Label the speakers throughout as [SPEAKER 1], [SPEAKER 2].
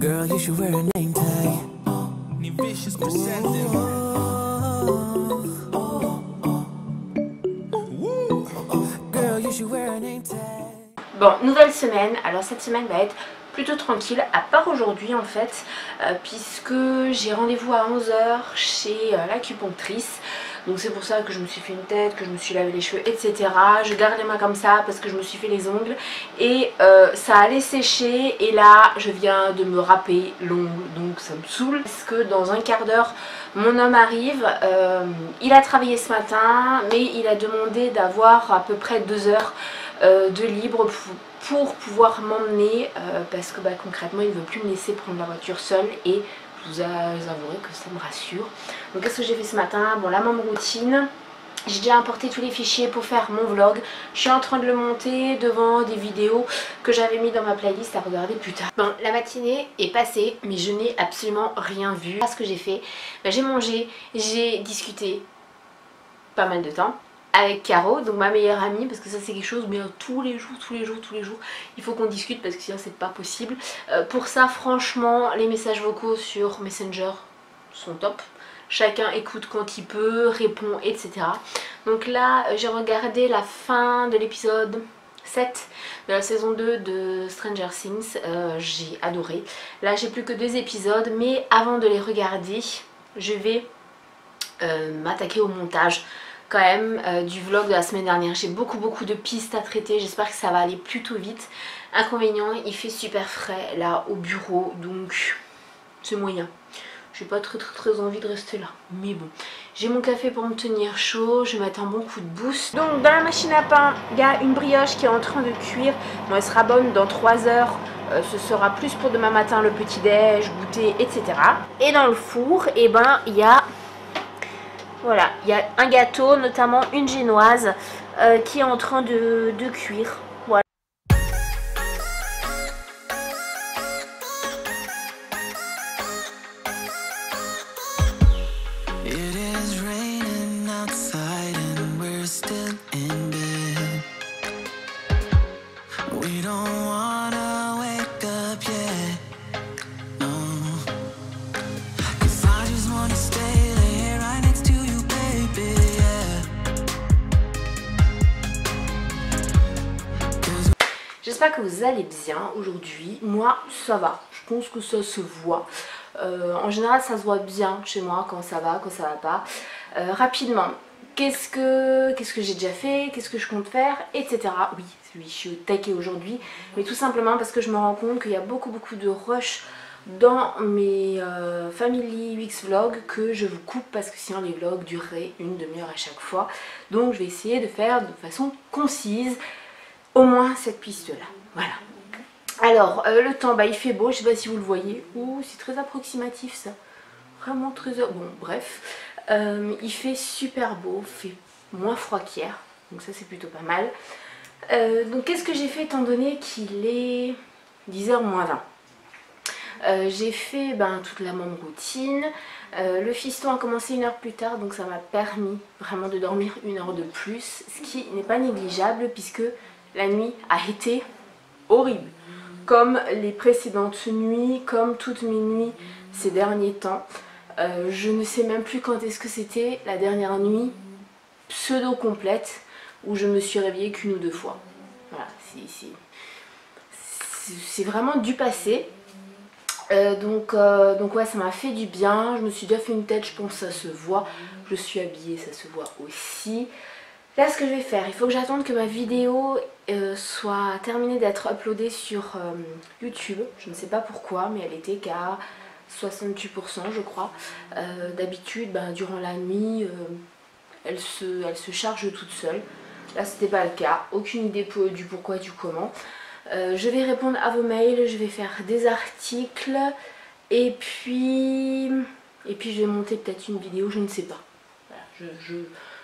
[SPEAKER 1] Girl, you should wear a name tag.
[SPEAKER 2] Vicious presenting.
[SPEAKER 1] Girl, you should wear a name tag.
[SPEAKER 3] Bon, nouvelle semaine. Alors cette semaine va être plutôt tranquille, à part aujourd'hui en fait, puisque j'ai rendez-vous à 11 h chez l'acupunctrice. Donc c'est pour ça que je me suis fait une tête, que je me suis lavé les cheveux, etc. Je garde les mains comme ça parce que je me suis fait les ongles et ça allait sécher. Et là je viens de me râper l'ongle, donc ça me saoule. Parce que dans un quart d'heure mon homme arrive, il a travaillé ce matin mais il a demandé d'avoir à peu près 2 heures de libre pour pouvoir m'emmener parce que concrètement il ne veut plus me laisser prendre la voiture seule et je vous avouerai que ça me rassure. Donc qu'est-ce que j'ai fait ce matin? Bon, la même routine. J'ai déjà importé tous les fichiers pour faire mon vlog. Je suis en train de le monter devant des vidéos que j'avais mis dans ma playlist à regarder plus tard. Bon, la matinée est passée mais je n'ai absolument rien vu. Ce que j'ai fait, j'ai mangé, j'ai discuté pas mal de temps avec Caro, donc ma meilleure amie, parce que ça c'est quelque chose, mais tous les jours, il faut qu'on discute parce que sinon c'est pas possible. Pour ça, franchement, les messages vocaux sur Messenger sont top. Chacun écoute quand il peut, répond, etc. Donc là, j'ai regardé la fin de l'épisode 7 de la saison 2 de Stranger Things. J'ai adoré. Là, j'ai plus que 2 épisodes, mais avant de les regarder, je vais m'attaquer au montage quand même du vlog de la semaine dernière. J'ai beaucoup de pistes à traiter, j'espère que ça va aller plutôt vite. Inconvénient, il fait super frais là au bureau, donc c'est moyen. J'ai pas très envie de rester là, mais bon. J'ai mon café pour me tenir chaud, je vais mettre un bon coup de boost. Donc dans la machine à pain, il y a une brioche qui est en train de cuire. Bon, elle sera bonne dans 3 heures. Ce sera plus pour demain matin le petit déj, goûter, etc. Et dans le four, et il y a... Voilà, il y a un gâteau, notamment une génoise, qui est en train de cuire. Voilà.
[SPEAKER 1] It is raining outside and we're still in bed. We don't wanna wake up yet. No. 'Cause I just wanna stay there right next to you, baby. Yeah.
[SPEAKER 3] J'espère que vous allez bien aujourd'hui. Moi, ça va. Je pense que ça se voit. En général, ça se voit bien chez moi quand ça va pas. Rapidement, qu'est-ce que j'ai déjà fait, qu'est-ce que je compte faire, etc. Oui, je suis au taquet aujourd'hui, mais tout simplement parce que je me rends compte qu'il y a beaucoup de rush dans mes Family UX vlogs que je vous coupe parce que sinon les vlogs dureraient une demi-heure à chaque fois. Donc je vais essayer de faire de façon concise au moins cette piste là. Voilà. Alors le temps, il fait beau, je sais pas si vous le voyez. Ouh, c'est très approximatif ça. Vraiment très... Bon bref. Il fait super beau, fait moins froid qu'hier. Donc ça c'est plutôt pas mal. Donc qu'est-ce que j'ai fait étant donné qu'il est 10 h moins 20. J'ai fait toute la même routine. Le fiston a commencé 1 heure plus tard, donc ça m'a permis vraiment de dormir 1 heure de plus, ce qui n'est pas négligeable puisque la nuit a été horrible, comme les précédentes nuits, comme toutes mes nuits ces derniers temps. Je ne sais même plus quand est-ce que c'était la dernière nuit pseudo complète où je me suis réveillée qu'1 ou 2 fois. Voilà, c'est vraiment du passé. Donc ouais, ça m'a fait du bien. Je me suis déjà fait une tête, je pense que ça se voit. Je suis habillée, ça se voit aussi. Là, ce que je vais faire, il faut que j'attende que ma vidéo soit terminée d'être uploadée sur YouTube. Je ne sais pas pourquoi, mais elle était qu'à 68% je crois. D'habitude, durant la nuit, elle se charge toute seule. Là, c'était pas le cas. Aucune idée du pourquoi, du comment. Je vais répondre à vos mails, je vais faire des articles et puis je vais monter peut-être une vidéo, je ne sais pas. Voilà,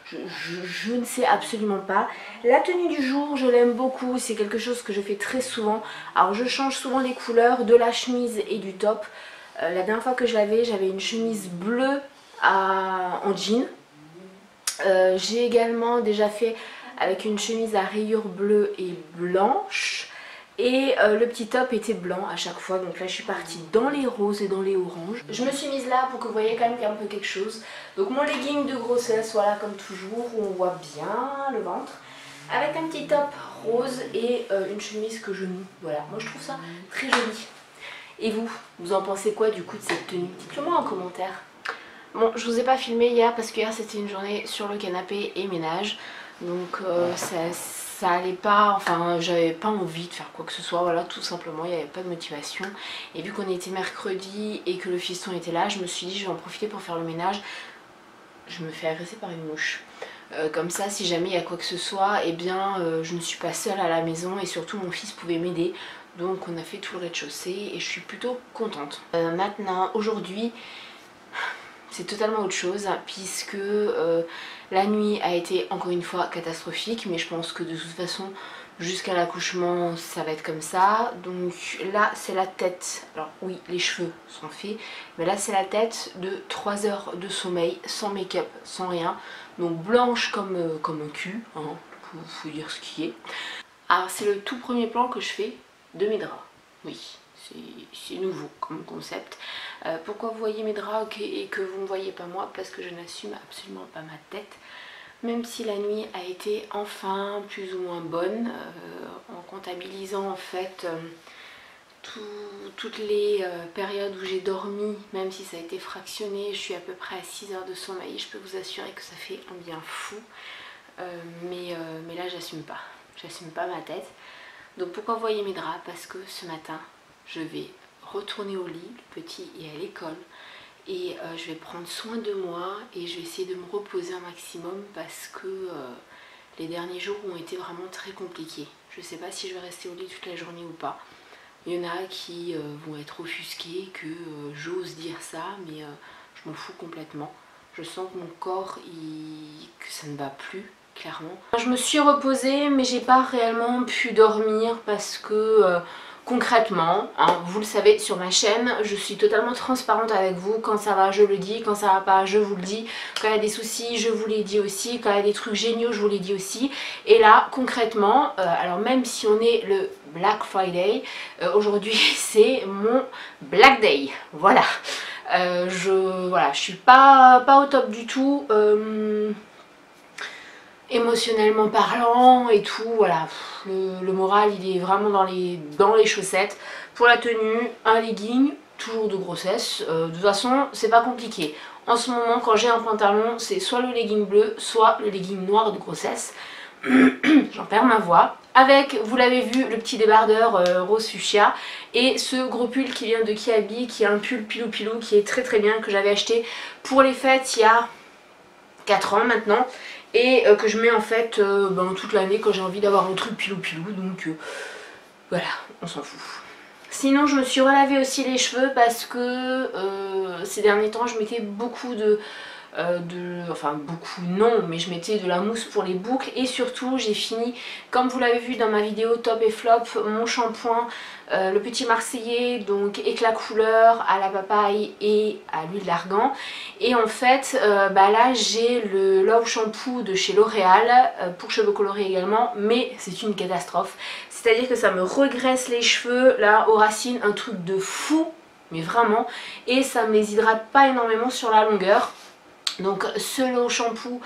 [SPEAKER 3] je ne sais absolument pas. La tenue du jour, je l'aime beaucoup, c'est quelque chose que je fais très souvent. Alors je change souvent les couleurs de la chemise et du top. La dernière fois que je l'avais, j'avais une chemise bleue en jean. J'ai également déjà fait avec une chemise à rayures bleues et blanches. Et le petit top était blanc à chaque fois, donc là je suis partie dans les roses et dans les oranges. Je me suis mise là pour que vous voyez quand même qu'il y a un peu quelque chose. Donc mon legging de grossesse, voilà comme toujours, où on voit bien le ventre. Avec un petit top rose et une chemise que je noue. Voilà, moi je trouve ça très joli. Et vous en pensez quoi du coup de cette tenue? Dites-le moi en commentaire. Bon, je vous ai pas filmé hier parce que hier c'était une journée sur le canapé et ménage. Donc ça allait pas, enfin j'avais pas envie de faire quoi que ce soit, voilà, tout simplement, il n'y avait pas de motivation. Et vu qu'on était mercredi et que le fiston était là, je me suis dit je vais en profiter pour faire le ménage. Je me fais agresser par une mouche. Comme ça, si jamais il y a quoi que ce soit, eh bien je ne suis pas seule à la maison et surtout mon fils pouvait m'aider. Donc on a fait tout le rez-de-chaussée et je suis plutôt contente. Maintenant, aujourd'hui, c'est totalement autre chose puisque la nuit a été encore une fois catastrophique, mais je pense que de toute façon jusqu'à l'accouchement ça va être comme ça. Donc là c'est la tête, alors oui les cheveux sont faits, mais là c'est la tête de 3 heures de sommeil sans make-up, sans rien, donc blanche comme un cul, hein, faut dire ce qui est. Alors c'est le tout premier plan que je fais de mes draps, oui. C'est nouveau comme concept. Pourquoi vous voyez mes draps et que vous ne me voyez pas moi? Parce que je n'assume absolument pas ma tête. Même si la nuit a été enfin plus ou moins bonne, en comptabilisant en fait toutes les périodes où j'ai dormi, même si ça a été fractionné, je suis à peu près à 6 heures de sommeil. Je peux vous assurer que ça fait un bien fou. Mais là j'assume pas ma tête. Donc pourquoi vous voyez mes draps? Parce que ce matin je vais retourner au lit, le petit est à l'école et je vais prendre soin de moi et je vais essayer de me reposer un maximum parce que les derniers jours ont été vraiment très compliqués. Je ne sais pas si je vais rester au lit toute la journée ou pas. Il y en a qui vont être offusqués que j'ose dire ça, mais je m'en fous complètement. Je sens que mon corps, que ça ne va plus. Clairement. Je me suis reposée mais j'ai pas réellement pu dormir parce que concrètement, hein, vous le savez sur ma chaîne, je suis totalement transparente avec vous. Quand ça va je le dis, quand ça va pas je vous le dis. Quand il y a des soucis je vous les dis aussi, quand il y a des trucs géniaux je vous les dis aussi. Et là concrètement, alors même si on est le Black Friday, aujourd'hui c'est mon Black Day, voilà. Je suis pas au top du tout. Émotionnellement parlant et tout, voilà, le moral il est vraiment dans les chaussettes. Pour la tenue, un legging, toujours de grossesse, de toute façon c'est pas compliqué. En ce moment quand j'ai un pantalon c'est soit le legging bleu, soit le legging noir de grossesse. J'en perds ma voix. Avec, vous l'avez vu, le petit débardeur rose fuchsia et ce gros pull qui vient de Kiabi, qui est un pull pilou pilou qui est très très bien, que j'avais acheté pour les fêtes il y a 4 ans maintenant. Et que je mets en fait toute l'année quand j'ai envie d'avoir un truc pilou pilou, donc voilà, on s'en fout. Sinon je me suis relavé aussi les cheveux parce que ces derniers temps je mettais beaucoup enfin beaucoup non, mais je mettais de la mousse pour les boucles et surtout j'ai fini, comme vous l'avez vu dans ma vidéo top et flop, mon shampoing, le petit marseillais, donc éclat couleur à la papaye et à l'huile d'argan. Et en fait là j'ai le Love Shampoo de chez L'Oréal pour cheveux colorés également, mais c'est une catastrophe. C'est à dire que ça me regraisse les cheveux là aux racines, un truc de fou, mais vraiment, et ça me les hydrate pas énormément sur la longueur. Donc ce Love Shampoo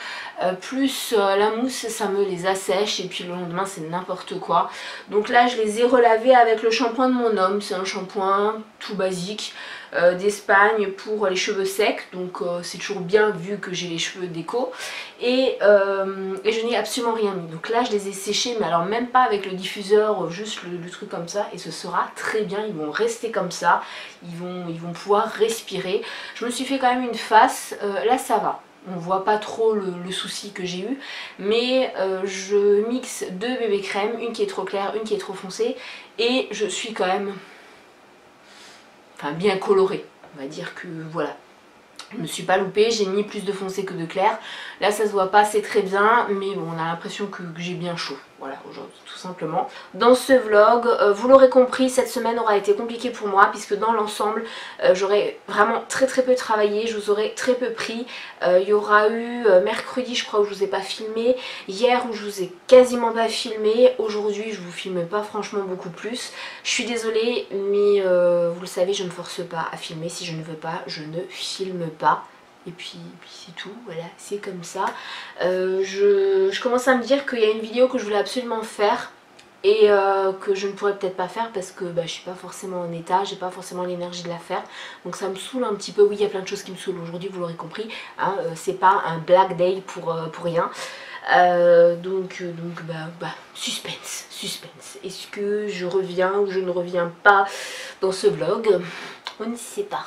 [SPEAKER 3] plus la mousse ça me les assèche et puis le lendemain c'est n'importe quoi. Donc là je les ai relavés avec le shampoing de mon homme, c'est un shampoing tout basique d'Espagne pour les cheveux secs, donc c'est toujours bien vu que j'ai les cheveux déco et je n'ai absolument rien mis. Donc là je les ai séchés, mais alors même pas avec le diffuseur, juste le truc comme ça, et ce sera très bien, ils vont rester comme ça, ils vont pouvoir respirer. Je me suis fait quand même une face, là ça va. On voit pas trop le souci que j'ai eu, mais je mixe 2 bébés crèmes, une qui est trop claire, une qui est trop foncée, et je suis quand même bien colorée, on va dire que voilà. Je me suis pas loupée, j'ai mis plus de foncé que de clair. Là ça se voit pas, c'est très bien, mais bon, on a l'impression que j'ai bien chaud. Voilà, aujourd'hui, tout simplement. Dans ce vlog, vous l'aurez compris, cette semaine aura été compliquée pour moi, puisque dans l'ensemble, j'aurai vraiment très peu travaillé, je vous aurai très peu pris. Il y aura eu mercredi, je crois, où je vous ai pas filmé, hier où je vous ai quasiment pas filmé, aujourd'hui je vous filme pas franchement beaucoup plus. Je suis désolée, mais vous le savez, je ne force pas à filmer. Si je ne veux pas, je ne filme pas. Et puis c'est tout, voilà, c'est comme ça. Je commence à me dire qu'il y a une vidéo que je voulais absolument faire et que je ne pourrais peut-être pas faire parce que je suis pas forcément en état, j'ai pas forcément l'énergie de la faire. Donc ça me saoule un petit peu. Oui, il y a plein de choses qui me saoulent aujourd'hui, vous l'aurez compris, hein, c'est pas un black day pour rien. Suspense. Est-ce que je reviens ou je ne reviens pas dans ce vlog? On ne sait pas.